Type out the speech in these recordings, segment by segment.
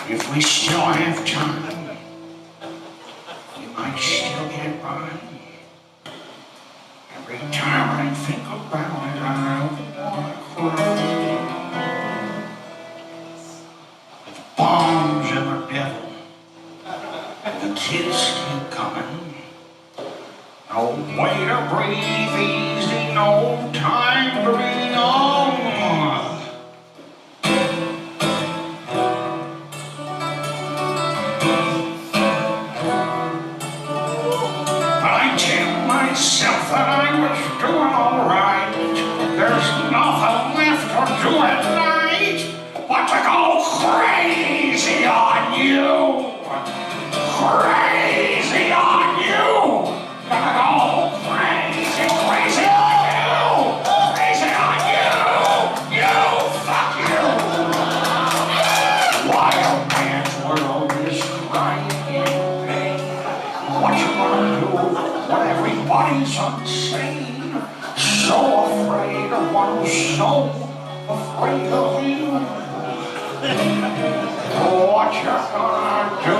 If we still have time, we might still get by. Every time I think about it, I want to cry. With bombs and the devil, the kids keep coming. No way to breathe easy, no time to be on. Myself that I was doing all right. There's nothing left to do at night but to go crazy on you. Crazy on you. Gonna go crazy, crazy on you. Crazy on you. You, fuck you. Wild man's world is crying in pain. What you gonna do? When everybody's insane, so afraid of one who's so afraid of you. What you gonna do?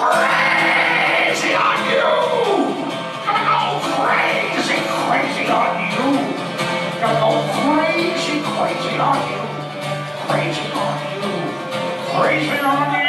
Crazy on you! Gonna go crazy, crazy on you! Gonna go crazy, crazy on you. Crazy on you. Crazy on you.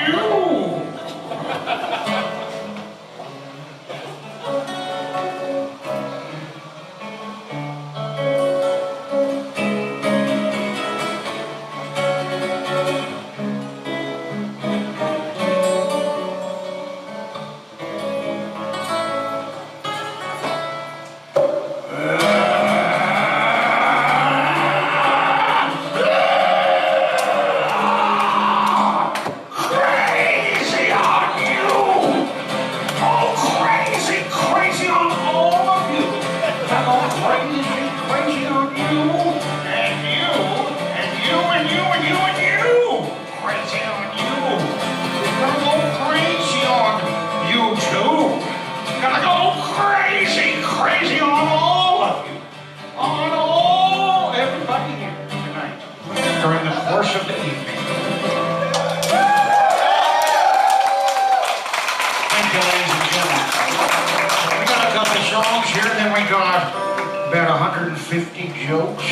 About 150 jokes.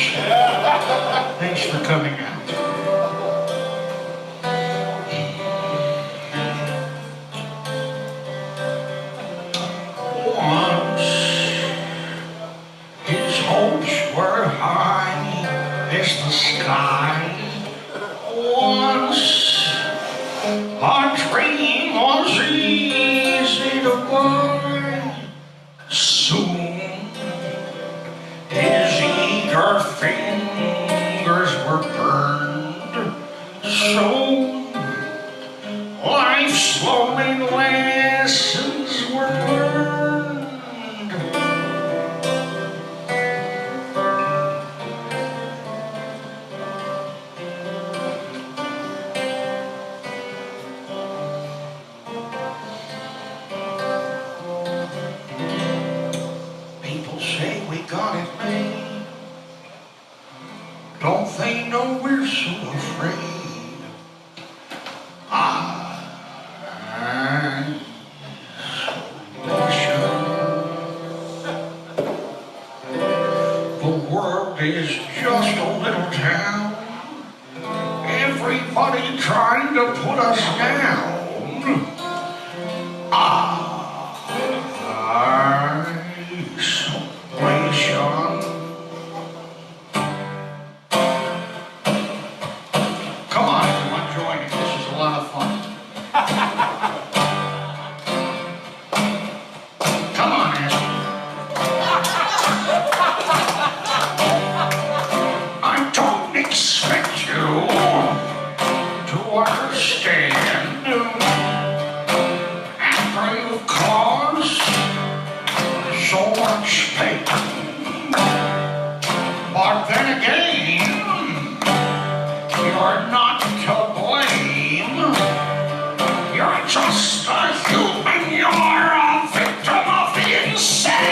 Thanks for coming out. Once his hopes were high as the sky. Once a dream was easy to buy. Soon his eager fingers were burned, so life's slowly lessons were learned. People say we got it made. Don't they know we're so afraid? The world is just a little town. Everybody trying to put us down. Isolation. Come on, everyone, join me. This is a lot of fun. Come on, Ashley. I don't expect you to understand after you've caused so much pain. But then again, you're not to blame. You're just a human. You're a victim of the insane.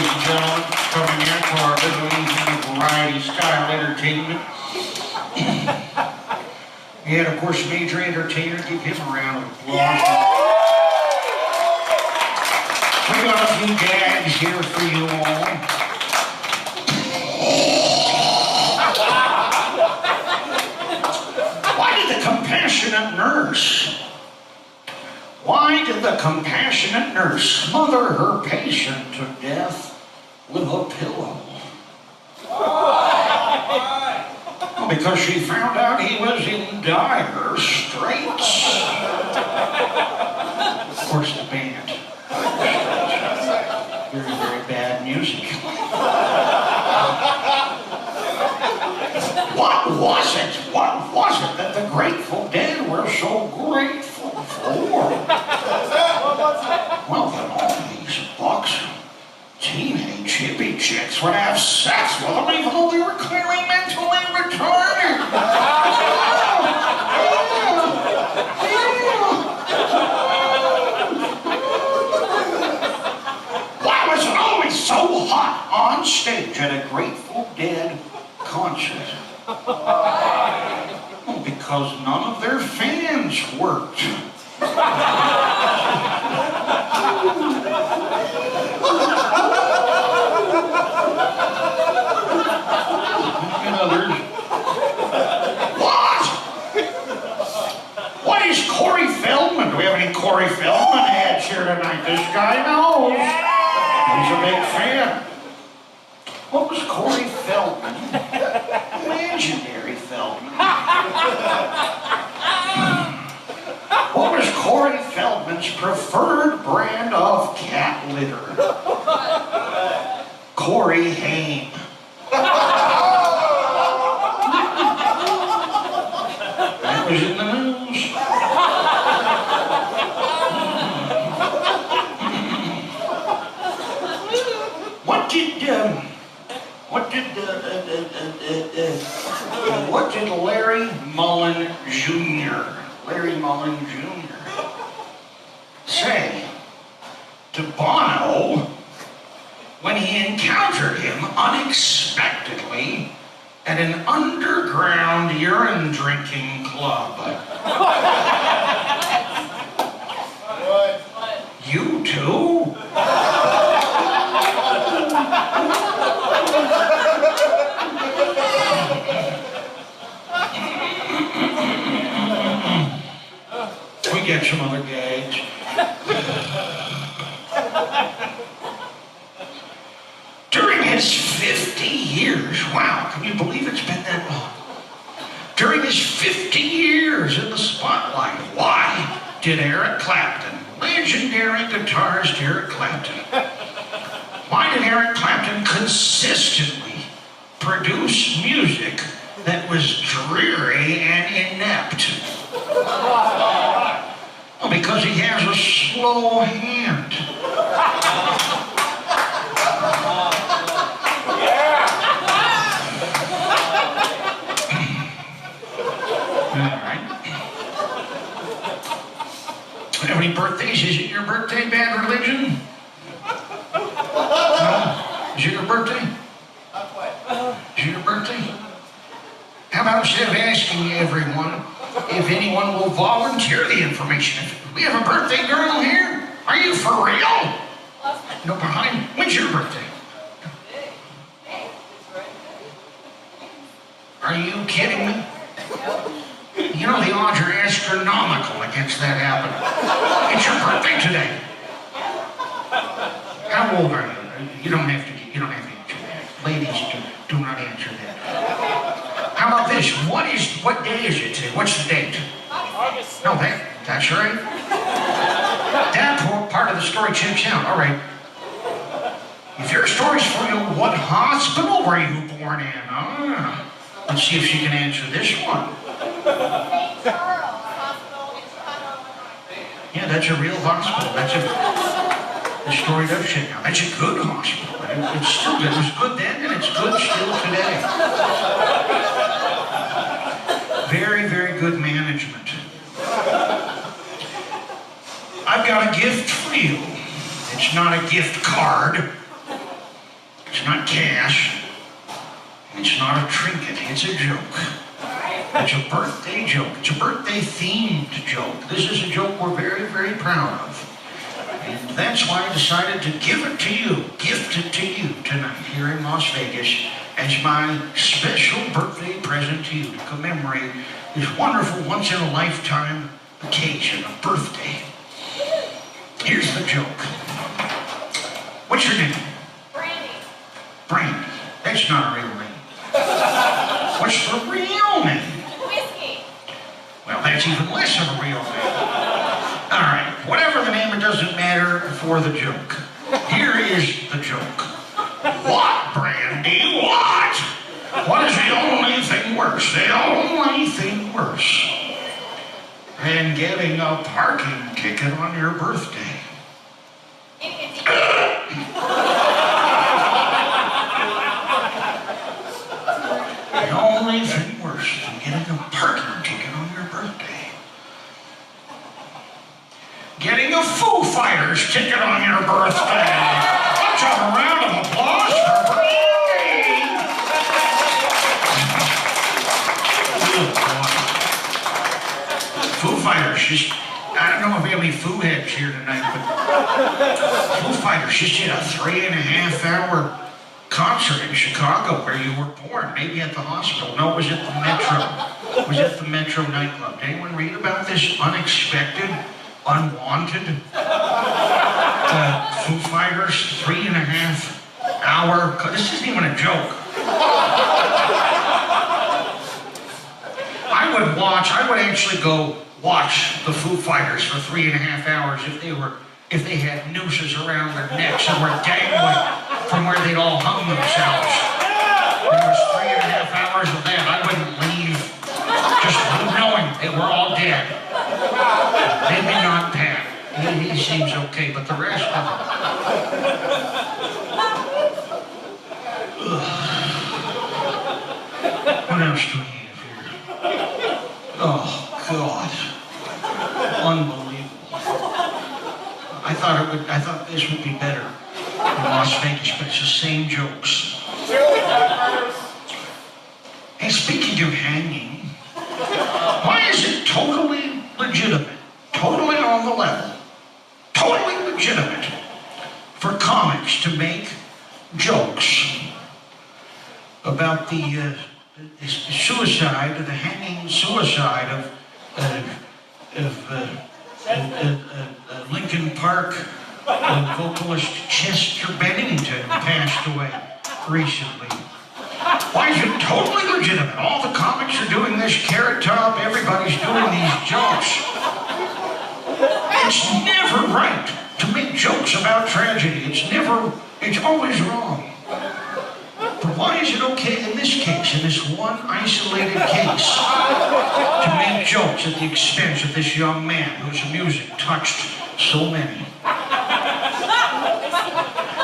ladies and gentlemen, coming in for our little evening variety style entertainment. And of course, major entertainer, give him a round of applause. We got a few gags here for you all. Why did the compassionate nurse smother her patient to death with a pillow? Well, because she found out he was in dire straits. Of course, the band. Very, very bad music. What was it that the Grateful Dead were so grateful for? Well, that all these bucks, teenage hippie chicks would have sex with them even though they were clearly mentally retarded. Why was it always so hot on stage at a Grateful Dead concert? Well, because none of their fans worked. What is Corey Feldman? Do we have any Corey Feldman ads here tonight? This guy knows. He's a big fan. What was Corey Feldman? Legendary Feldman. What was Corey Feldman's preferred brand of cat litter? Corey Haim. That was in the news. What did Larry Mullen Jr. say to Bono when he encountered him unexpectedly at an underground urine drinking club? What? You too? We get some other gags. During his 50 years, wow, can you believe it's been that long? During his 50 years in the spotlight, why did Eric Clapton, legendary guitarist Eric Clapton, why did Eric Clapton consistently produce music that was dreary and inept? Well, because he has a slow hand. All right. Have any birthdays? Is it your birthday, Bad Religion? No? Is it your birthday? Is it your birthday? How about instead of asking everyone if anyone will volunteer the information? If we have a birthday girl here? Are you for real? No, behind. When's your birthday? Are you kidding me? You know the odds are astronomical against that happening. It's your birthday today. How old are you? You don't have to answer that. Ladies, do not answer that. How about this? What day is it today? What's the date? August. No, that's right. That part of the story checks out. All right. If your story's for you, what hospital were you born in? Let's see if she can answer this one. St. Charles Hospital in Chicago, Illinois. Yeah, that's a real hospital. The story does check out. That's a good hospital. It's still good. It was good then, and it's good still today. Very, very good management. I've got a gift for you. It's not a gift card. not cash. It's not a trinket. It's a joke. It's a birthday joke. It's a birthday-themed joke. This is a joke we're very, very proud of. And that's why I decided to give it to you, gift it to you tonight here in Las Vegas as my special birthday present to you to commemorate this wonderful once-in-a-lifetime occasion, a birthday. Here's the joke. What's your name? Brandy. Brandy. That's not a real name. What's the real name? Whiskey. Well, that's even less of a real name. All right, whatever the name, it doesn't matter for the joke. Here is the joke. What, Brandy? What? What is the only thing worse? The only thing worse than getting a parking ticket on your birthday? The only thing worse than getting a parking ticket on your birthday. Getting a Foo Fighters ticket on your birthday. Let's have a round of applause for Brandy. Foo Fighters, just, I don't know if we have any Foo heads here tonight, but Foo Fighters just did a 3.5-hour concert in Chicago where you were born, maybe at the hospital. No, it was at the Metro. It was at the Metro nightclub. Did anyone read about this unexpected, unwanted Foo Fighters 3.5-hour? This isn't even a joke. I would actually go watch the Foo Fighters for 3.5 hours if they had nooses around their necks and were dangling from where they'd all hung themselves. There was 3.5 hours of that. I wouldn't leave just knowing they were all dead. Maybe not Pat. He seems okay, but the rest of them. What else do we have here? Oh, God. Unbelievable. I thought this would be better in Las Vegas, but it's the same jokes. And speaking of hanging, why is it totally legitimate, totally on the level, totally legitimate for comics to make jokes about the suicide, the hanging suicide of Lincoln Park vocalist Chester Bennington passed away recently? Why is it totally legitimate? All the comics are doing this, Carrot Top, everybody's doing these jokes. It's never right to make jokes about tragedy. It's always wrong. But why is it okay in this case, in this one isolated case, to make jokes at the expense of this young man whose music touched so many?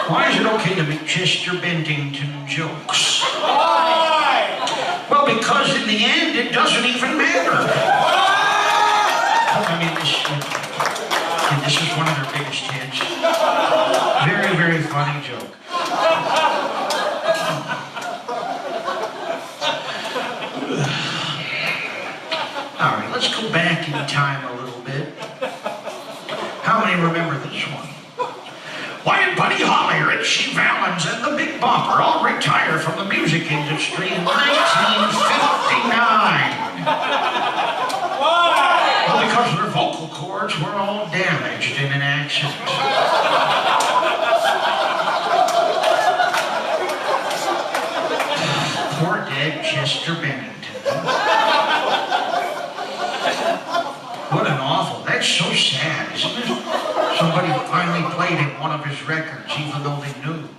Why is it okay to make Chester Bennington jokes? Why? Well, because in the end, it doesn't even matter. I mean, this is one of their biggest hits. Very, very funny joke. All right, let's go back in time a little bit. How many remember this one? Why did Buddy Holly, Richie Valens, and the Big Bopper all retire from the music industry in 1959? Why? Well, because their vocal cords were all damaged in an accident. Poor dead Chester Bennington. What an awful, that's so sad, isn't it? Somebody finally played him one of his records, even though they knew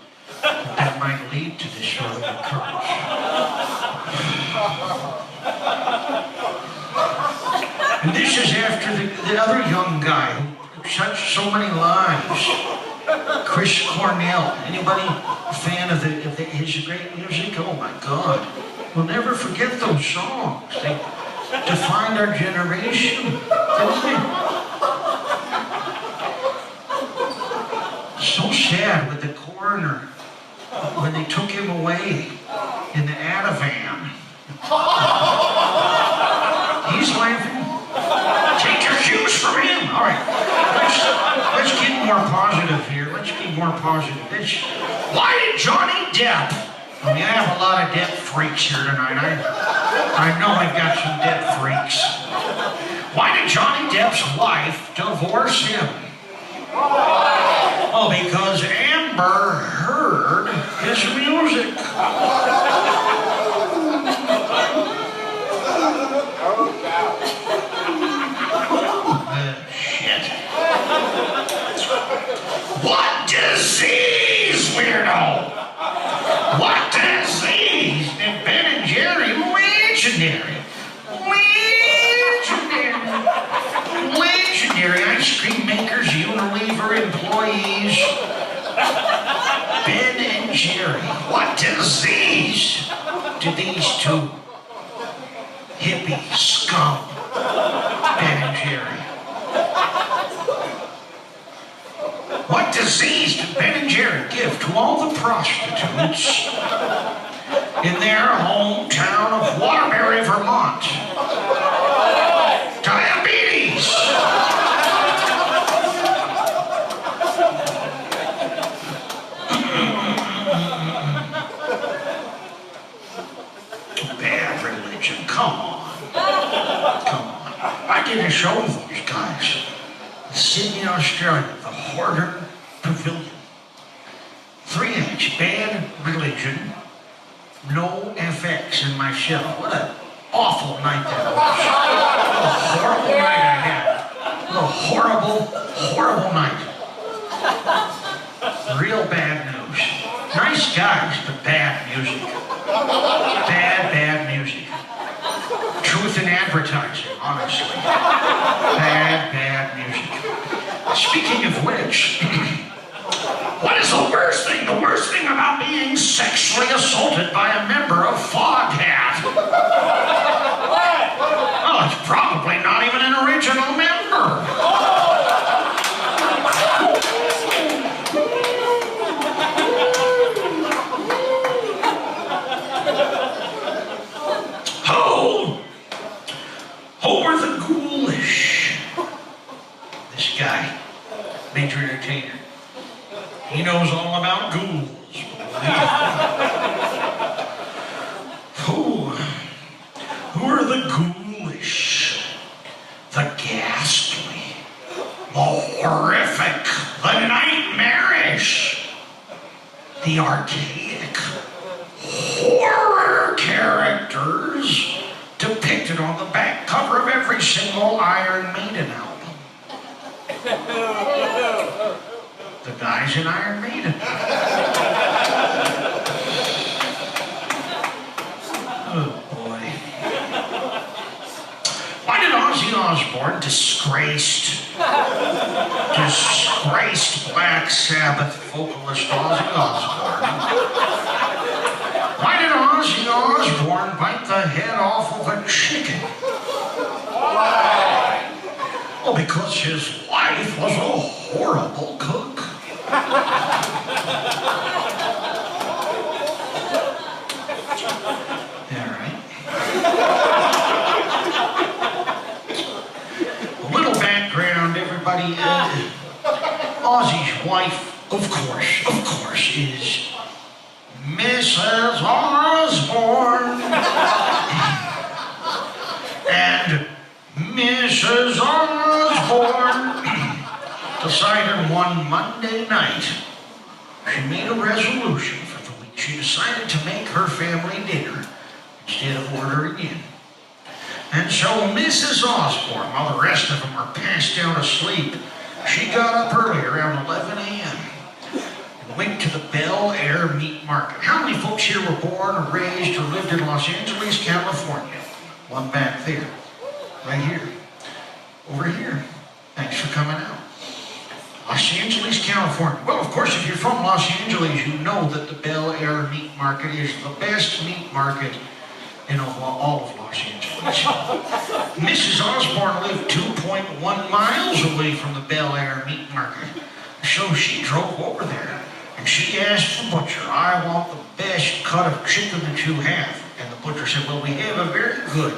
that might lead to this sort of occurrence. And this is after the other young guy who touched so many lives, Chris Cornell. Anybody a fan of his great music? Oh my God. We'll never forget those songs. They defined our generation, didn't they? So sad with the coroner when they took him away in the Ativan. He's laughing. Take your cues from him. All right, let's get more positive here. Let's be more positive. Why did Johnny Depp? I mean, I have a lot of Depp freaks here tonight. I know I've got some Depp freaks. Why did Johnny Depp's wife divorce him? Oh, because Amber heard his music. Shit. What disease, weirdo? What disease did Ben and Jerry legendary ice cream makers, Unilever employees? Ben and Jerry. What disease did these two hippie scum, Ben and Jerry? What disease did Ben and Jerry give to all the prostitutes in their hometown of Waterbury, Vermont? Diabetes! Bad religion, come on. I did a show with those guys. Sydney, Australia, the Hoarder Pavilion. 3 acts, bad religion, no FX in my show. What an awful night that was. What a horrible night I had. What a horrible night. Real bad news. Nice guys, but bad music. Bad music. Truth in advertising, honestly. Bad music. Speaking of which, what is the worst thing? The worst thing about being sexually assaulted by a member of Foghat? Well, it's probably not even an original member. Homer the Ghoulish. This guy, major entertainer. He knows all about ghouls. Who are the ghoulish? The ghastly, the horrific, the nightmarish, the archaic, horror characters depicted on the back cover of every single Iron Maiden album. The guys in Iron Maiden. Oh boy. Why did Ozzy Osbourne, disgraced Black Sabbath vocalist Ozzy Osbourne, why did Ozzy Osbourne bite the head off of a chicken? Why? Well, because his wife was a horrible cook. All right. A little background, everybody. Ozzy's wife, of course, is Mrs. Osbourne. And Mrs. Osbourne decided one Monday night she made a resolution for the week. She decided to make her family dinner instead of ordering in. And so Mrs. Osbourne, while the rest of them are passed out asleep, she got up early around 11 a.m. and went to the Bel Air Meat Market. How many folks here were born or raised or lived in Los Angeles, California? One back there. Right here. Over here. Thanks for coming out. Los Angeles, California. Well, of course, if you're from Los Angeles, you know that the Bel Air Meat Market is the best meat market in all of Los Angeles. Mrs. Osbourne lived 2.1 miles away from the Bel Air Meat Market, so she drove over there And she asked the butcher, I want the best cut of chicken that you have. And the butcher said, well, we have a very good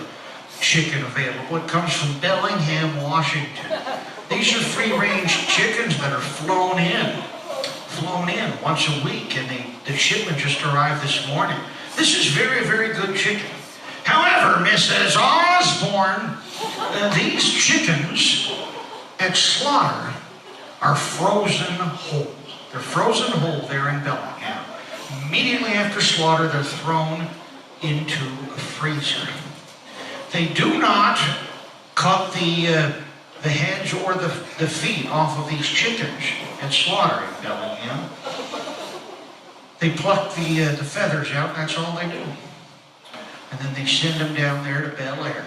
chicken available. It comes from Bellingham, Washington. These are free-range chickens that are flown in once a week, and the shipment just arrived this morning. This is very, very good chicken. However, Mrs. Osbourne, these chickens at slaughter are frozen whole. They're frozen whole there in Bellingham. Immediately after slaughter, they're thrown into a freezer. They do not cut the heads or the feet off of these chickens at slaughter in Bellingham. They pluck the feathers out, and that's all they do. And then they send them down there to Bel Air.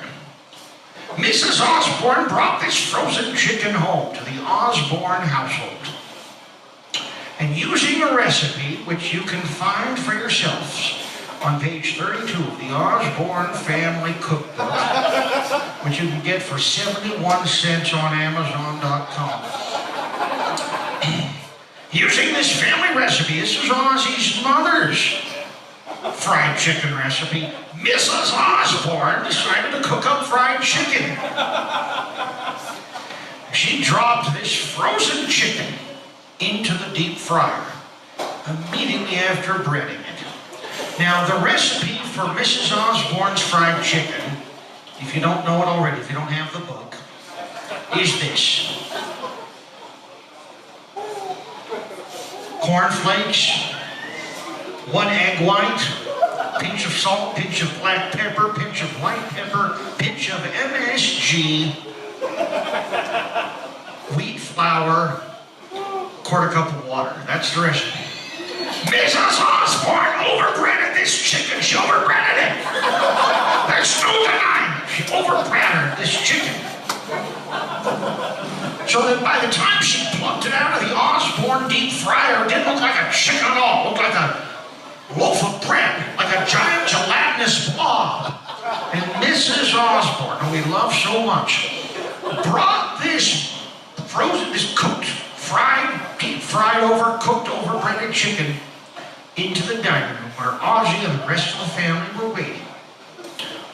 Mrs. Osbourne brought this frozen chicken home to the Osbourne household. And using a recipe which you can find for yourselves on page 32 of the Osbourne Family Cookbook, which you can get for 71 cents on Amazon.com. Using this family recipe, this is Ozzy's mother's fried chicken recipe. Mrs. Osbourne decided to cook up fried chicken. She dropped this frozen chicken into the deep fryer immediately after breading it. Now, the recipe for Mrs. Osbourne's fried chicken, if you don't know it already, if you don't have the book, is this. Cornflakes, 1 egg white, pinch of salt, pinch of black pepper, pinch of white pepper, pinch of MSG, wheat flour, quarter cup of water. That's the recipe. Mrs. Osbourne overbreaded this chicken. She overbreaded it. There's no denying it. She overbreaded this chicken. So that by the time she plucked it out of the Osbourne deep fryer, it didn't look like a chicken at all. It looked like a loaf of bread, like a giant gelatinous blob. And Mrs. Osbourne, who we love so much, brought this frozen, this cooked, fried, deep fried over, cooked over breaded chicken into the dining room where Ozzy and the rest of the family were waiting.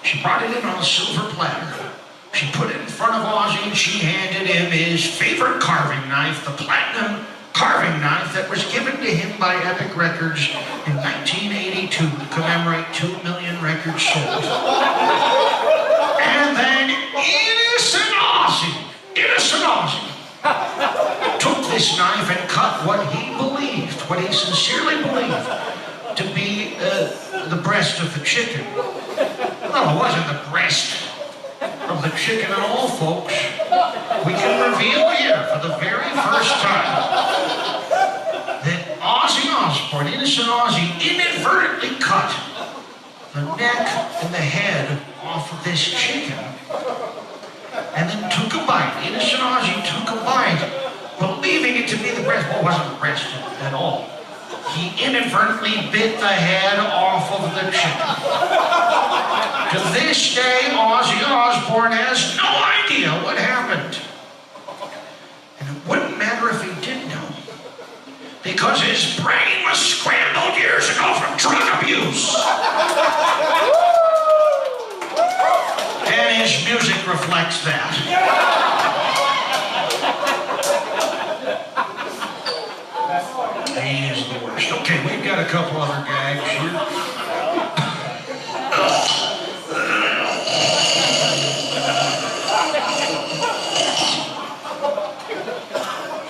She brought it in on a silver platter. She put it in front of Ozzy and she handed him his favorite carving knife, the platinum carving knife that was given to him by Epic Records in 1982 to commemorate 2 million records sold. And then innocent Ozzy, took this knife and cut what he believed, what he sincerely believed to be the breast of the chicken. Well, it wasn't the breast of the chicken at all, folks. We can reveal here for the very first time that Ozzy Osbourne, innocent Ozzy, inadvertently cut the neck and the head off of this chicken and then took a bite. Innocent Ozzy took a bite, believing it to be the breast. Well, it wasn't the breast at all. He inadvertently bit the head off of the chicken. To this day, Ozzy Osbourne has no idea what happened. And it wouldn't matter if he did know, because his brain was scrambled years ago from drug abuse. And his music reflects that. He is the worst. Okay, we've got a couple other gags here.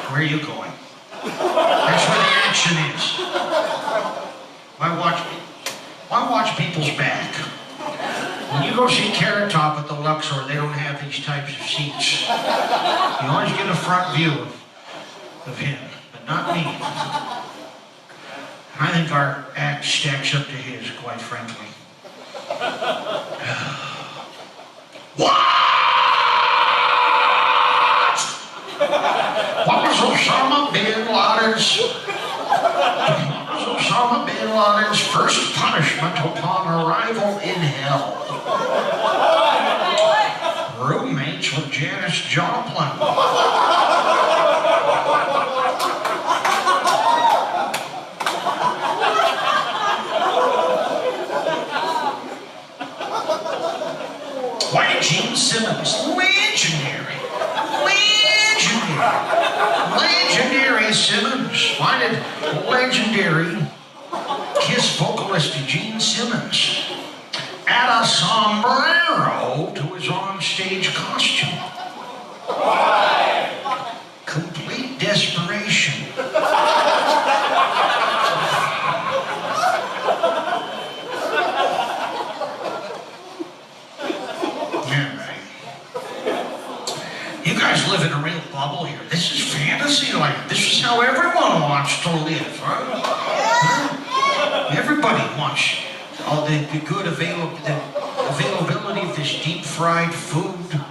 Where are you going? That's where the action is. Why watch people's back? When you go see Carrot Top at the Luxor, they don't have these types of seats. You always get a front view of him, but not me. I think our act stacks up to his, quite frankly. What was Osama bin Laden's first punishment upon arrival in hell? Roommates with Janis Joplin. Simmons, legendary. Legendary Simmons. Why did legendary Kiss vocalist Gene Simmons add a sombrero to his on-stage costume? Why? Complete desperation. You guys live in a real bubble here. This is fantasy land. This is how everyone wants to live, huh? Everybody wants the good availability of this deep-fried food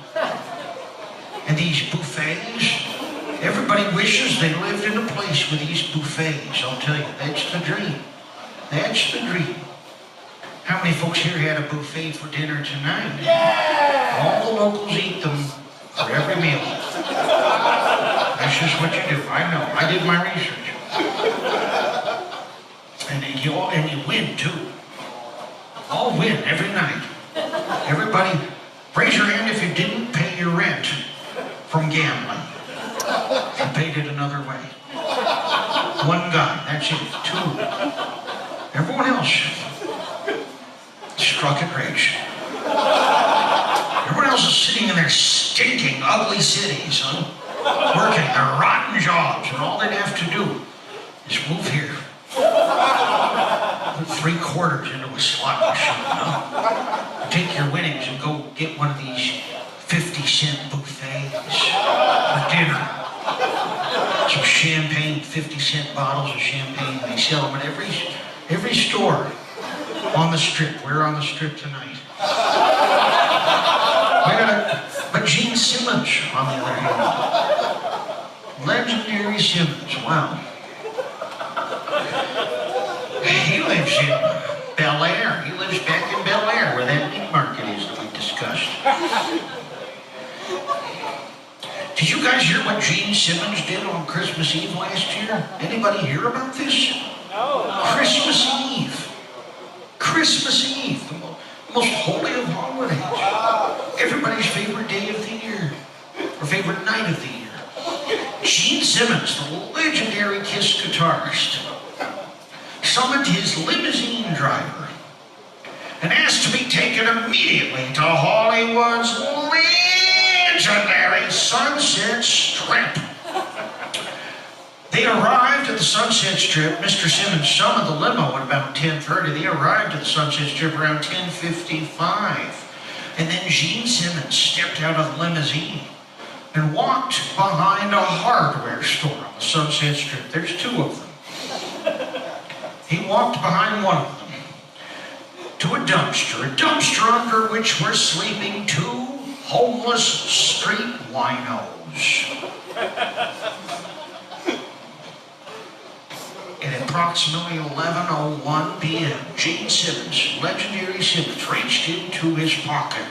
and these buffets. Everybody wishes they lived in a place with these buffets. I'll tell you, that's the dream. That's the dream. How many folks here had a buffet for dinner tonight? Yeah! All the locals eat them for every meal. That's just what you do. I know. I did my research. And you win too. All win every night. Everybody, raise your hand if you didn't pay your rent from gambling. You paid it another way. One guy, that's it. Two. Everyone else struck it rich. Everyone else is sitting in their stinking, ugly cities, huh? Working their rotten jobs, and all they'd have to do is move here. Put 3/4 into a slot machine, huh? Take your winnings and go get one of these 50-cent buffets for dinner. Some champagne, 50-cent bottles of champagne. They sell them at every store on the strip. We're on the strip tonight. But Gene Simmons, on the other hand, legendary Simmons, wow. He lives in Bel Air. He lives back in Bel Air, where that meat market is that we discussed. Did you guys hear what Gene Simmons did on Christmas Eve last year? Anybody hear about this? No. Christmas Eve. Christmas Eve, the most holy of holidays. Everybody's favorite day of the year, or favorite night of the year. Gene Simmons, the legendary Kiss guitarist, summoned his limousine driver and asked to be taken immediately to Hollywood's legendary Sunset Strip. They arrived at the Sunset Strip. Mr. Simmons summoned the limo at about 10:30. They arrived at the Sunset Strip around 10:55. And then Gene Simmons stepped out of the limousine and walked behind a hardware store on the Sunset Strip. There's two of them. He walked behind one of them to a dumpster under which were sleeping two homeless street winos. At approximately 11:01 p.m., Gene Simmons, legendary Simmons, reached into his pocket,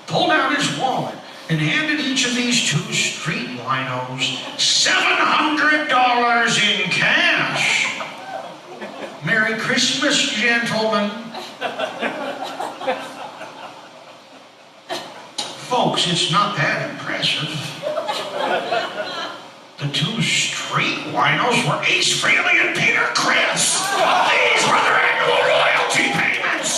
pulled out his wallet, and handed each of these two street winos $700 in cash. Merry Christmas, gentlemen. Folks, it's not that impressive. The two street winos were Ace Frehley and Peter Criss. These were their annual royalty payments.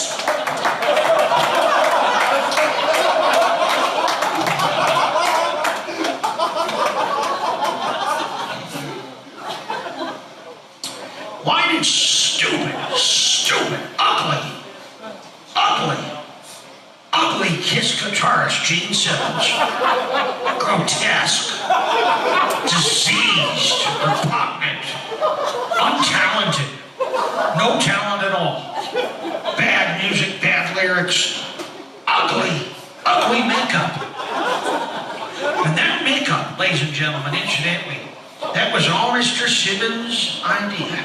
Why did stupid, ugly Kiss guitarist Gene Simmons, grotesque, diseased, repugnant, untalented, no talent at all, bad music, bad lyrics, ugly makeup. And that makeup, ladies and gentlemen, incidentally, that was all Mr. Simmons' idea.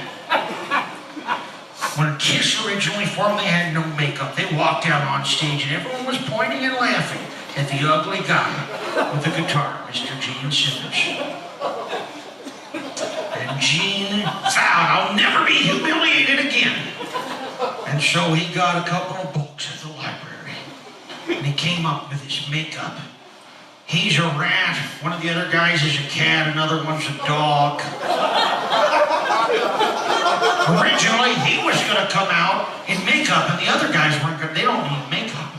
When Kiss originally formed, they had no makeup. They walked out on stage and everyone was pointing and laughing at the ugly guy with the guitar, Mr. Gene Simmons. And Gene vowed, I'll never be humiliated again. And so he got a couple of books at the library. And he came up with his makeup. He's a rat, one of the other guys is a cat, another one's a dog. Originally, he was gonna come out in makeup, and the other guys weren't gonna, they don't need makeup.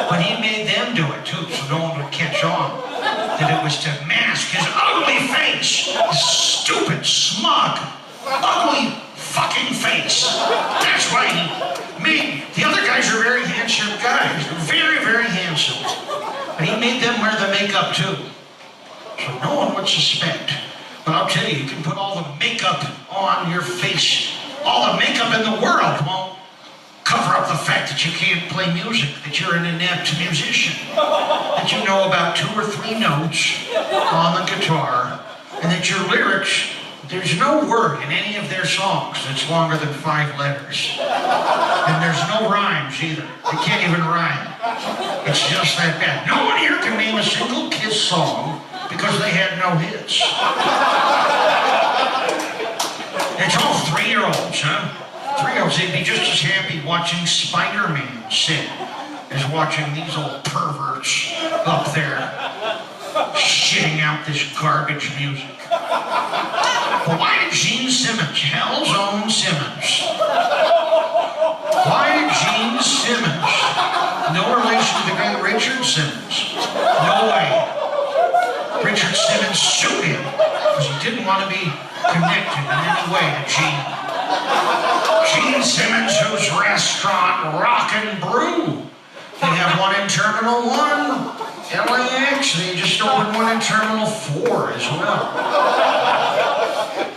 But he made them do it too, so no one would catch on that it was to mask his ugly face, his stupid, smug, ugly fucking face. That's why he made, the other guys are very handsome guys, very, very handsome. But he made them wear the makeup too, so no one would suspect. But I'll tell you, you can put all the makeup on your face, all the makeup in the world won't cover up the fact that you can't play music, that you're an inept musician, that you know about 2 or 3 notes on the guitar, and that your lyrics, there's no word in any of their songs that's longer than 5 letters. And there's no rhymes either. They can't even rhyme. It's just that bad. No one here can name a single Kiss song because they had no hits. It's all 3-year-olds, huh? 3-year-olds, they'd be just as happy watching Spider-Man sing as watching these old perverts up there shitting out this garbage music. But why did Gene Simmons, hell's own Simmons, why did Gene Simmons, no relation to the great Richard Simmons, no way, Richard Simmons sued him because he didn't want to be connected in any way to Gene. Gene Simmons, whose restaurant, Rock and Brew, they have one in Terminal 1, LAX. They just opened one in Terminal 4 as well.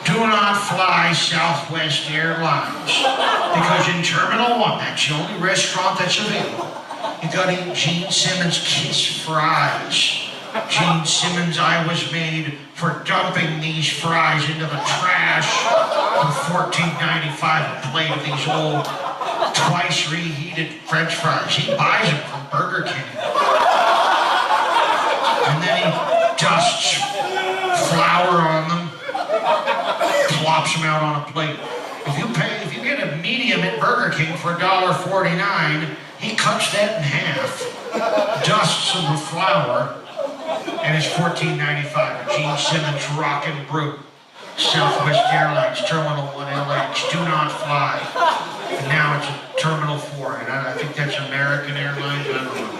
Do not fly Southwest Airlines, because in Terminal 1, that's the only restaurant that's available. You gotta eat Gene Simmons Kiss fries. Gene Simmons, I was made for dumping these fries into the trash for $14.95 a plate of these old twice reheated French fries. He buys them from Burger King. And then he dusts flour on them, plops them out on a plate. If you get a medium at Burger King for $1.49, he cuts that in half, dusts them with flour, and it's $14.95. Gene Simmons Rock and Brew. Southwest Airlines, Terminal 1 LAX, do not fly. And now it's at Terminal 4, and I think that's American Airlines, I don't know.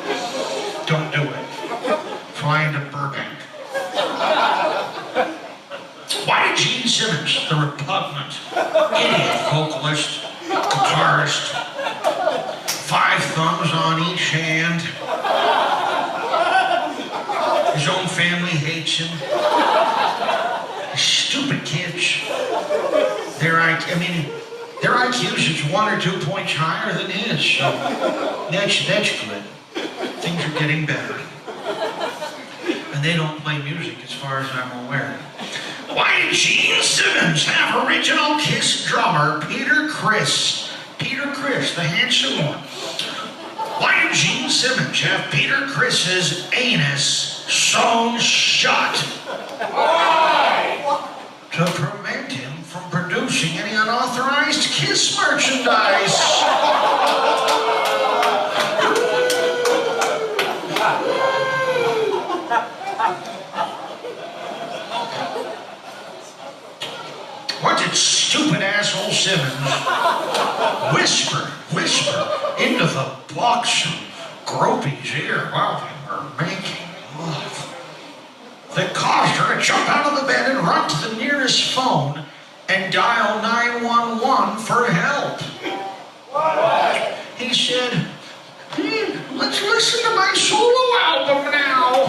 Don't do it. Fly into Burbank. Why did Gene Simmons, the repugnant, idiot vocalist, guitarist, 5 thumbs on each hand, his own family hates him. Stupid kids. Their IQ's is 1 or 2 points higher than his, so that's good. Things are getting better. And they don't play music as far as I'm aware. Why did Gene Simmons have original Kiss drummer Peter Criss, the handsome one? Why did Gene Simmons have Peter Criss's anus sewn shut? Why? To prevent him from producing any unauthorized Kiss merchandise. What did stupid asshole Simmons whisper into the box of Gropey's ear while they were making love that caused her to jump out of the bed and run to the nearest phone and dial 911 for help? What? He said, let's listen to my solo album now.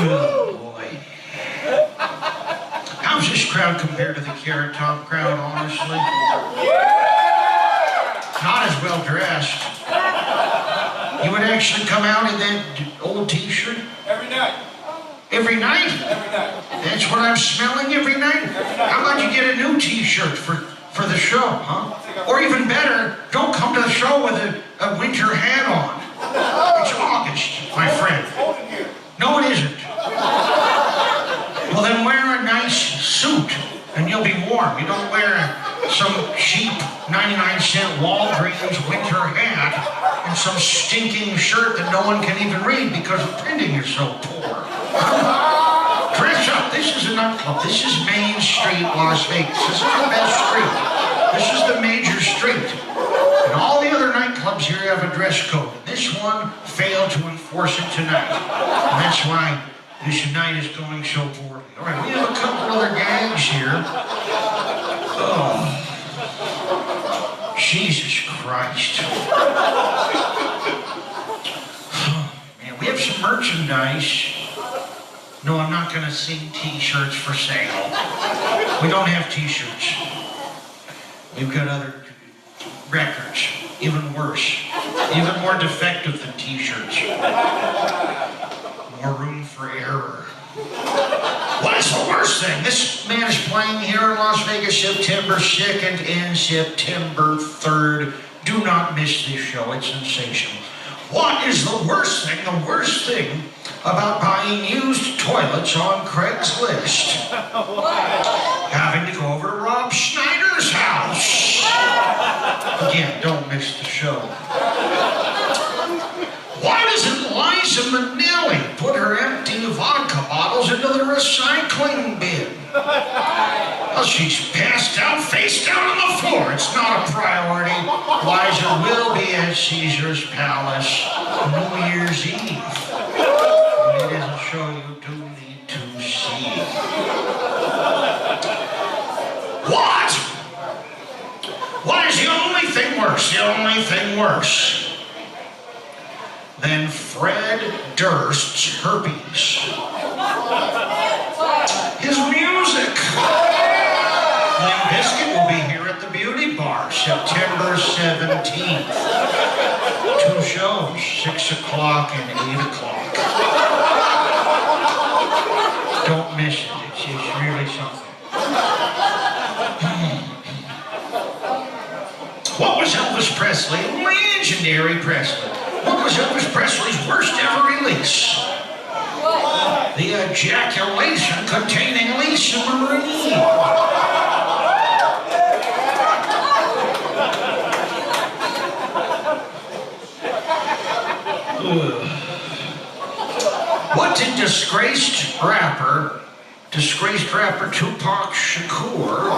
Oh boy. How's this crowd compared to the Carrot Top crowd, honestly? Not as well dressed. You would actually come out in that old t-shirt? Every night. Every night? Every night. That's what I'm smelling every night? How about you get a new t-shirt for the show, huh? Or even better, don't come to the show with a winter hat on. It's August, my friend. No, it isn't. Well, then wear a nice suit, and you'll be warm. You don't wear some cheap 99-cent Walgreens winter hat and some stinking shirt that no one can even read because the printing is so poor. Dress up. This is a nightclub. This is Main Street, Las Vegas. This is the best street. This is the major street. And all the other nightclubs here have a dress code. This one failed to enforce it tonight. And that's why this night is going so poorly. All right, we have a couple other gags here. Oh, Jesus Christ. Oh, man, we have some merchandise. No, I'm not going to sing t-shirts for sale. We don't have t-shirts. We've got other records, even worse, even more defective than t-shirts. More room for error. What is the worst thing? This man is playing here in Las Vegas September 2nd and September 3rd. Do not miss this show. It's sensational. What is the worst thing? The worst thing about buying used toilets on Craigslist? Having to go over to Rob Schneider's house. Again, don't miss the show. Why doesn't Liza Minnelli put her empty vodka bottles into the recycling bin? Well, she's passed out, face down on the floor. It's not a priority. Liza will be at Caesar's Palace New Year's Eve. It is a show you do need to see. What? What is the only thing worse? The only thing worse than Fred Durst's herpes? His music. Limp Bizkit will be here at the Beauty Bar September 17th. 2 shows, 6 o'clock and 8 o'clock. Don't miss it. It's really something. What was Elvis Presley? Legendary Presley. What was Elvis Presley's worst ever release? The ejaculation containing Lisa Marie. What did disgraced rapper Tupac Shakur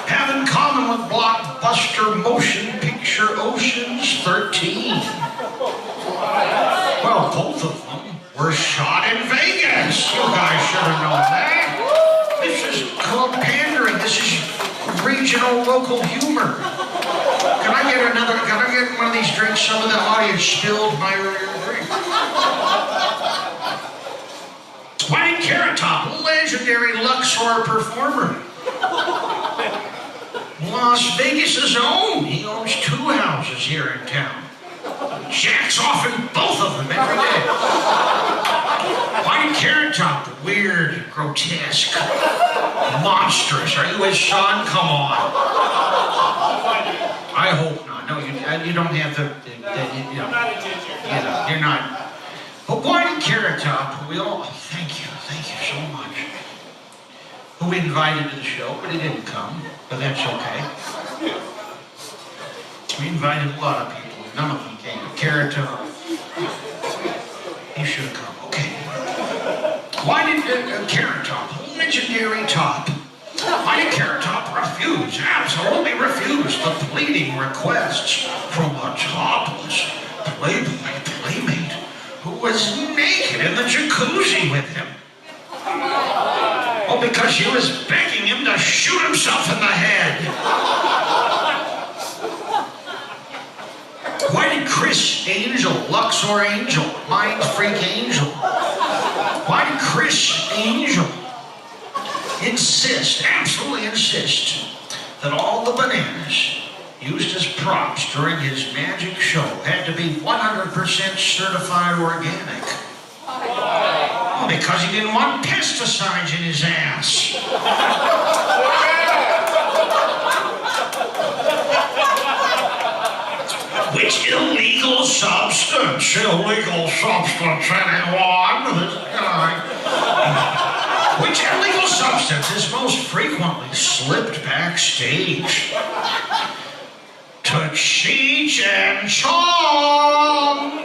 have in common with blockbuster motion picture Ocean's 13? Well, both of them were shot in Vegas. You guys should have known that. This is called pandering. This is regional local humor. Can I get one of these drinks? Some of the audience spilled my earlier drink. Wayne Carrot Top, legendary Luxor performer. Las Vegas' own. He owns 2 houses here in town. Jacks off in both of them every day. Wayne Carrot Top, the weird, grotesque, monstrous. Are you his son? Come on. I hope not. No, you don't have the I'm not a ginger. You're not. But Wayne Carrot Top, thank you so much. Who we invited to the show, but he didn't come. But that's okay. We invited a lot of people. None of them came. Carrot Top. He should have come. Okay. Why did Carrot Top, legendary Top, why did Carrot Top refuse, absolutely refuse, the pleading requests from a topless Playboy playmate who was naked in the jacuzzi with him? Oh, because she was begging him to shoot himself in the head. Why did Chris Angel, Luxor Angel, Mind Freak Angel, why did Chris Angel absolutely insist that all the bananas used as props during his magic show had to be 100% certified organic? Oh, because he didn't want pesticides in his ass. Which illegal substance anyone, this guy. Which illegal substance is most frequently slipped backstage? To Cheech and Chong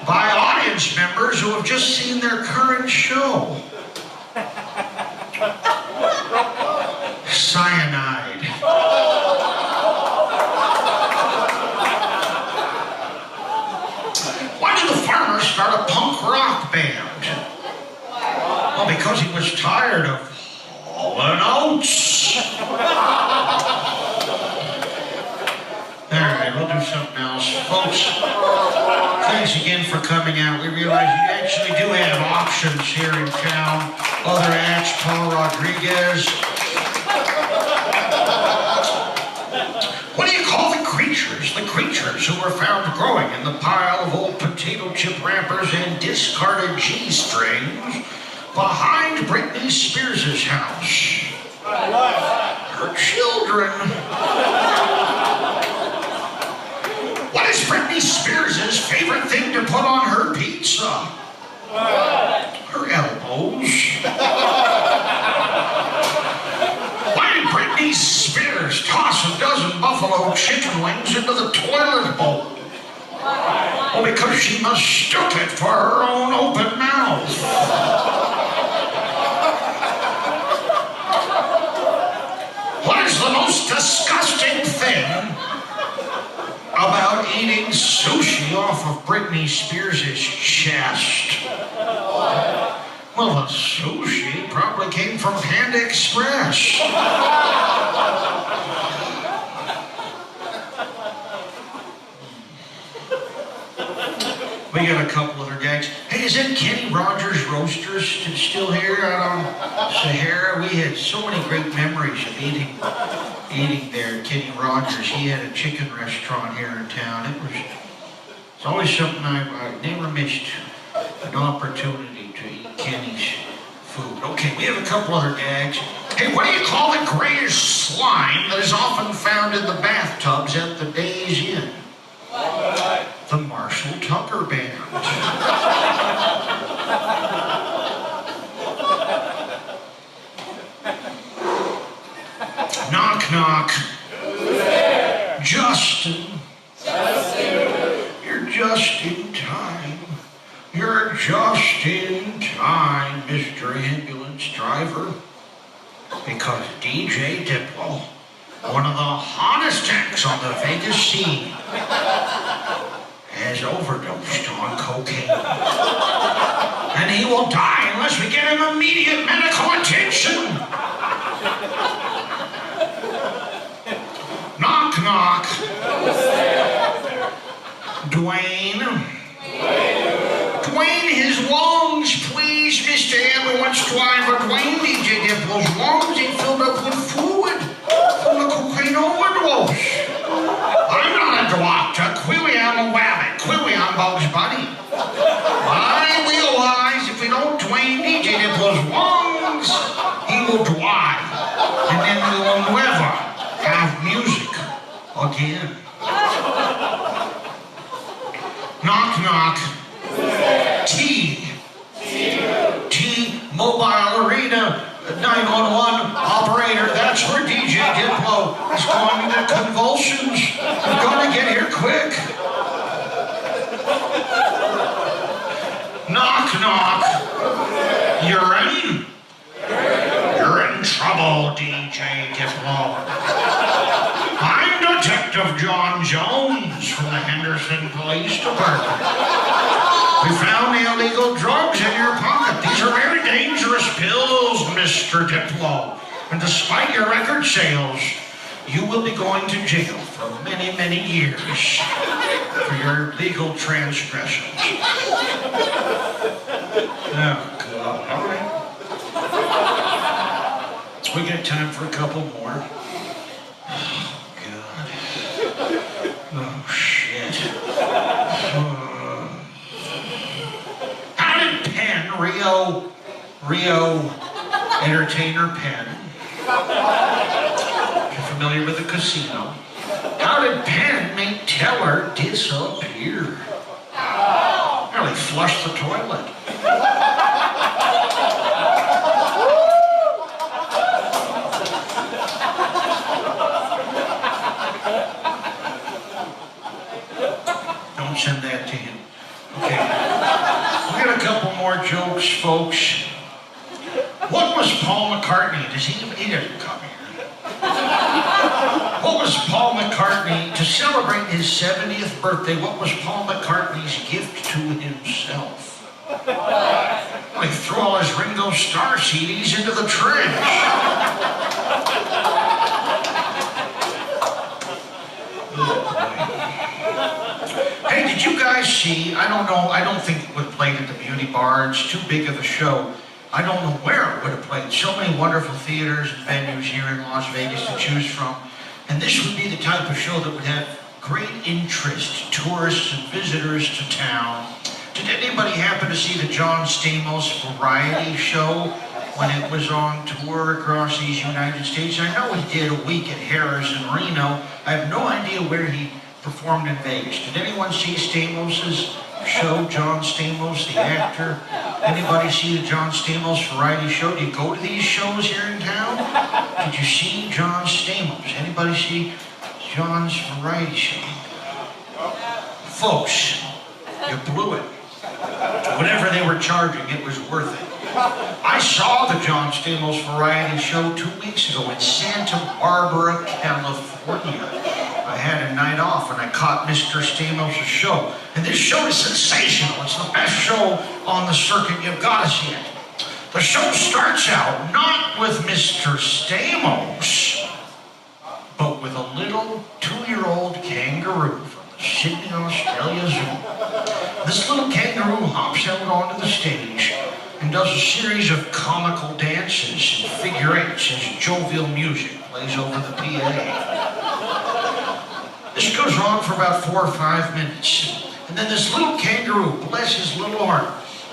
by audience members who have just seen their current show. Cyanide. Why did the farmer start a punk rock band? Well, because he was tired of hauling oats. Alright, we'll do something else. Folks, thanks again for coming out. We realize you actually do have options here in town. Other acts, Paul Rodriguez. What do you call the creatures? The creatures who were found growing in the pile of old potato chip wrappers and discarded G-strings behind Britney Spears' house. Her children. What is Britney Spears' favorite thing to put on her pizza? Her elbows. Why did Britney Spears toss a dozen buffalo chicken wings into the toilet bowl? Well, because she mistook it for her own open mouth. What is the most disgusting thing about eating sushi off of Britney Spears' chest? Well, the sushi probably came from Panda Express. We got a couple other gags. Hey, is that Kenny Rogers Roasters still here out on Sahara? We had so many great memories of eating there at Kenny Rogers. He had a chicken restaurant here in town. It's always something I never missed an opportunity to eat Kenny's food. Okay, we have a couple other gags. Hey, what do you call the grayish slime that is often found in the bathtubs at the Days Inn? The Marshall Tucker Band. Knock, knock. Who's there? Justin. You're just in time. You're just in time, Mr. Ambulance Driver. Because DJ Diplo, one of the hottest acts on the Vegas scene, has overdosed on cocaine. And he will die unless we get him immediate medical attention. Knock, knock. Dwayne. Dwayne, his lungs, please, Mr. Ambulance Driver. Dwayne, DJ Diplo's lungs, he filled up with fluid from the cocaine overdose. I'm not a doctor. Quilly, I'm a wabbit. Quilly, I'm Bugs Bunny. I realize if we don't Dwayne DJ Diplo's lungs, he will die. And then we will never have music again. Knock, knock. T-Mobile Arena 911 operator. That's for DJ Diplo. He's going into convulsions. We're going to get here quick. Knock, knock. You're in? You're in trouble, DJ Diplo. I'm Detective John Jones from the Henderson Police Department. We found the illegal drugs in your pocket. These are very dangerous pills, Mr. Diplo. And despite your record sales, you will be going to jail for many, many years for your legal transgressions. Oh, God. All right. We got time for a couple more. Oh, shit. How did Penn, Rio entertainer Penn, you're familiar with the casino, how did Penn make Teller disappear? Well, he flushed the toilet. folks. What was Paul McCartney? He didn't come here. What was Paul McCartney, to celebrate his 70th birthday, what was Paul McCartney's gift to himself? Well, he threw all his Ringo Starr CDs into the trash. Hey, did you guys see, I don't think it would have played at the Beauty Bar. It's too big of a show. I don't know where it would have played. So many wonderful theaters and venues here in Las Vegas to choose from. And this would be the type of show that would have great interest, tourists and visitors to town. Did anybody happen to see the John Stamos variety show when it was on tour across these United States? I know he did a week at Harrah's in Reno. I have no idea where he performed in Vegas. Did anyone see Stamos's show, John Stamos, the actor? Anybody see the John Stamos variety show? Do you go to these shows here in town? Did you see John Stamos? Anybody see John's variety show? Folks, you blew it. Whatever they were charging, it was worth it. I saw the John Stamos variety show 2 weeks ago in Santa Barbara, California. I had a night off and I caught Mr. Stamos' show. And this show is sensational. It's the best show on the circuit. You've got to see it. The show starts out not with Mr. Stamos, but with a little 2-year-old kangaroo from the Sydney, Australia Zoo. This little kangaroo hops out onto the stage and does a series of comical dances and figure eights as jovial music plays over the PA. This goes on for about 4 or 5 minutes. And then this little kangaroo, bless his little heart,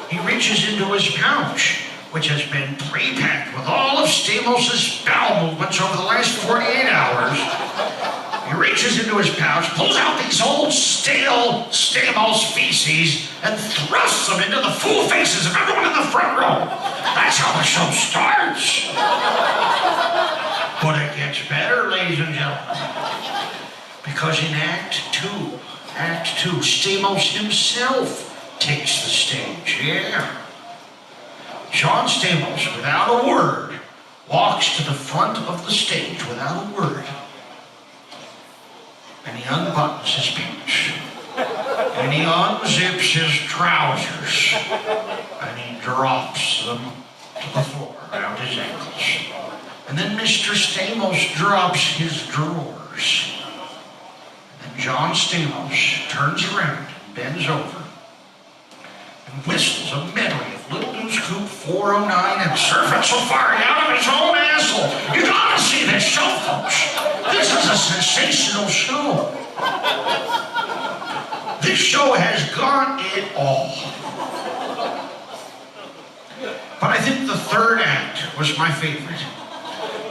he reaches into his pouch, which has been pre-packed with all of Stamos' bowel movements over the last 48 hours. He reaches into his pouch, pulls out these old stale Stamos feces, and thrusts them into the fool faces of everyone in the front row. That's how the show starts. But it gets better, ladies and gentlemen. Because in Act 2, Stamos himself takes the stage, yeah. John Stamos, without a word, walks to the front of the stage without a word. And he unbuttons his pants. And he unzips his trousers. And he drops them to the floor around his ankles. And then Mr. Stamos drops his drawers. And John Stamos turns around and bends over and whistles a medley of Little Deuce Coupe 409 and Surfing Safari out of his own asshole. You gotta see this show, folks. This is a sensational show. This show has got it all. But I think the third act was my favorite.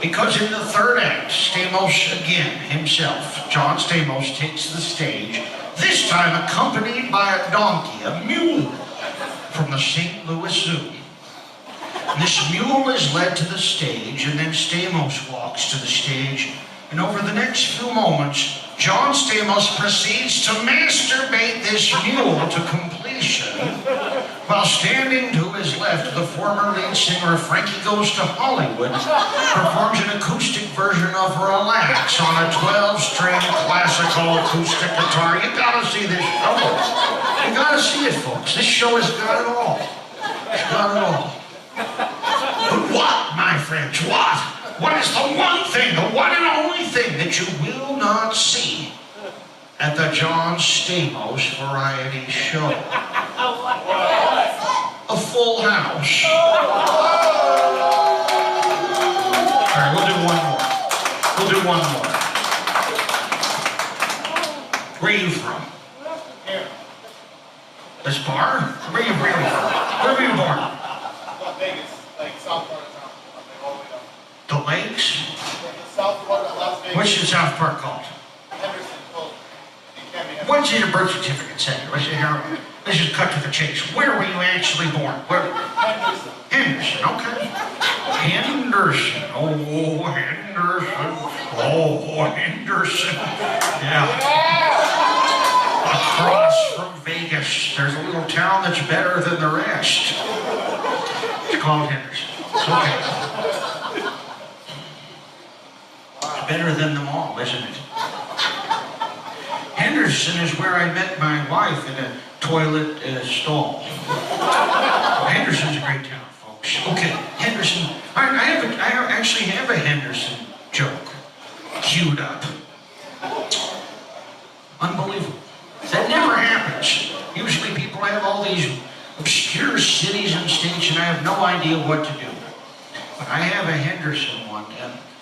Because in the third act, Stamos again, himself, John Stamos, takes the stage, this time accompanied by a donkey, a mule, from the St. Louis Zoo. And this mule is led to the stage, and then Stamos walks to the stage, and over the next few moments, John Stamos proceeds to masturbate this mule to completion, while standing to his left, the former lead singer of Frankie Goes to Hollywood performs an acoustic version of Relax on a 12-string classical acoustic guitar. You gotta see this show. You gotta see it, folks. This show has got it all. It's got it all. But what, my friends, what? What is the one thing, the one and only thing that you will not see at the John Stamos variety show? A full house. All right, we'll do one more. We'll do one more. Where are you from? Here. This bar? Where are you really from? Where were you born? Las Vegas, like south part of town. Like all the way down. The Lakes? Yeah, the south part of Las Vegas. What's your South Park called? Henderson, close. You can't be What's your birth certificate say? Let's just cut to the chase. Where were you actually born? Where? Henderson. Henderson, okay. Henderson. Oh, Henderson. Oh, Henderson. Yeah. Across from Vegas, there's a little town that's better than the rest. call it Henderson. It's okay. It's better than them all, isn't it? Henderson is where I met my wife in a toilet stall. Henderson's a great town, folks. Okay, Henderson. I actually have a Henderson joke queued up. Unbelievable. That never happens. Usually people have all these obscure cities and states and I have no idea what to do. But I have a Henderson one.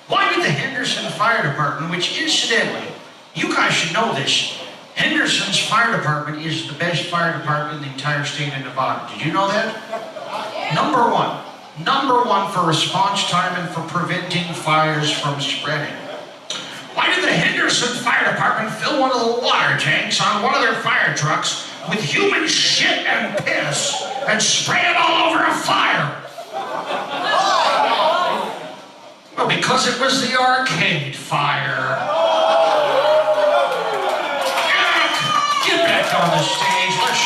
Why did the Henderson Fire Department, which incidentally, you guys should know this, Henderson's fire department is the best fire department in the entire state of Nevada. Did you know that? Number one for response time and for preventing fires from spreading. Why did the Henderson Fire Department fill one of the water tanks on one of their fire trucks with human shit and piss and spray it all over a fire? Well, because it was the arcade fire. Get back on the stage. Let's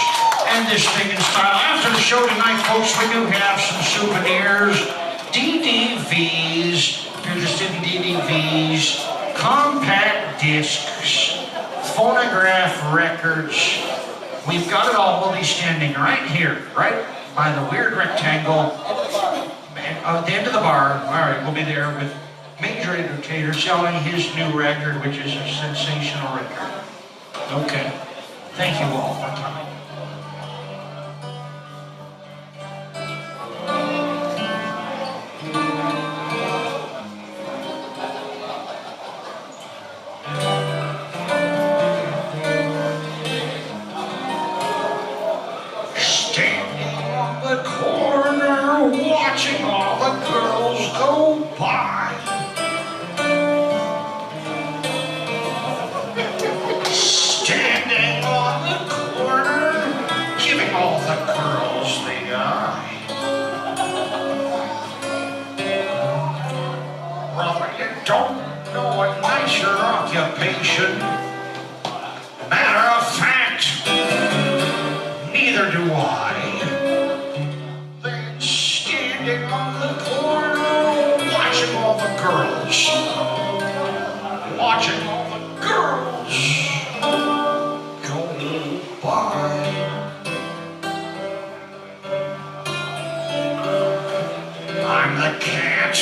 end this thing in style. After the show tonight, folks, we do have some souvenirs, DVDs, they're just in DVDs, compact discs, phonograph records. We've got it all. We'll be standing right here, right by the weird rectangle at the end of the bar. All right, we'll be there with Major Entertainer selling his new record, which is a sensational record. Okay. Thank you all for coming. Standing on the corner, watching all the girls go by. Standing on the corner, giving all the girls the eye. Brother, you don't know a nicer occupation. Matter of fact, neither do I. Then standing on the corner, watching all the girls. Watching all the girls go by. I'm the cat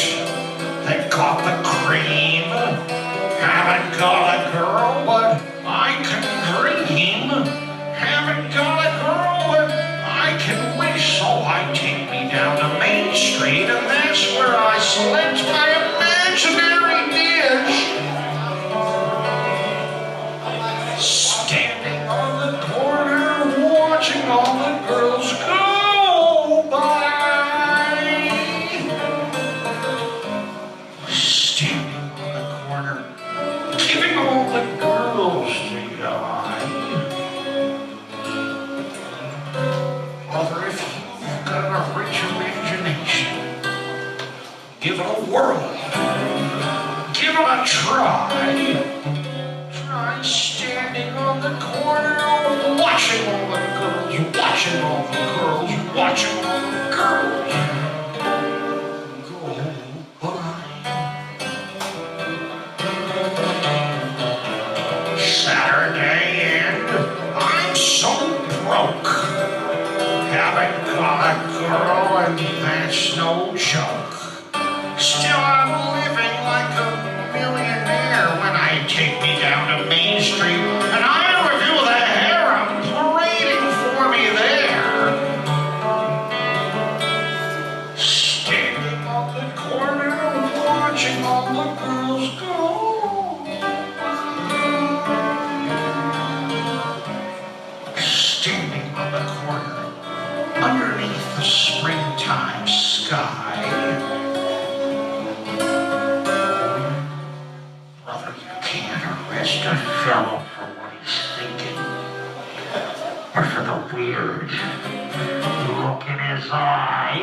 that caught the cream. Haven't got a girl, but I can dream. Haven't got a girl, but I can wish. So I take me down to Main Street, and that's where I select my imaginary dish. Standing on the corner, watching all the girls go by. Standing on the corner, giving all the girls the eye. Brother, if you've got a rich imagination, give it a whirl. Give it a try. Try standing on the corner, watching all the girls, watching all the girls, watching all the girls go by. Saturday and I'm so broke. Haven't got a girl and that's no joke. Still I'm living like a millionaire when I take me down to Main Street and I review the harem parading for me there. Standing on the corner, watching all the girls go by. Standing on the corner, underneath the springtime sky. Brother, you can't arrest a fellow for what he's thinking, or for the weird look in his eye.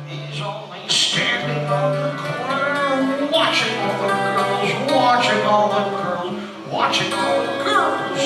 He's only standing on the corner, watching all the girls, watching all the girls, watching all the girls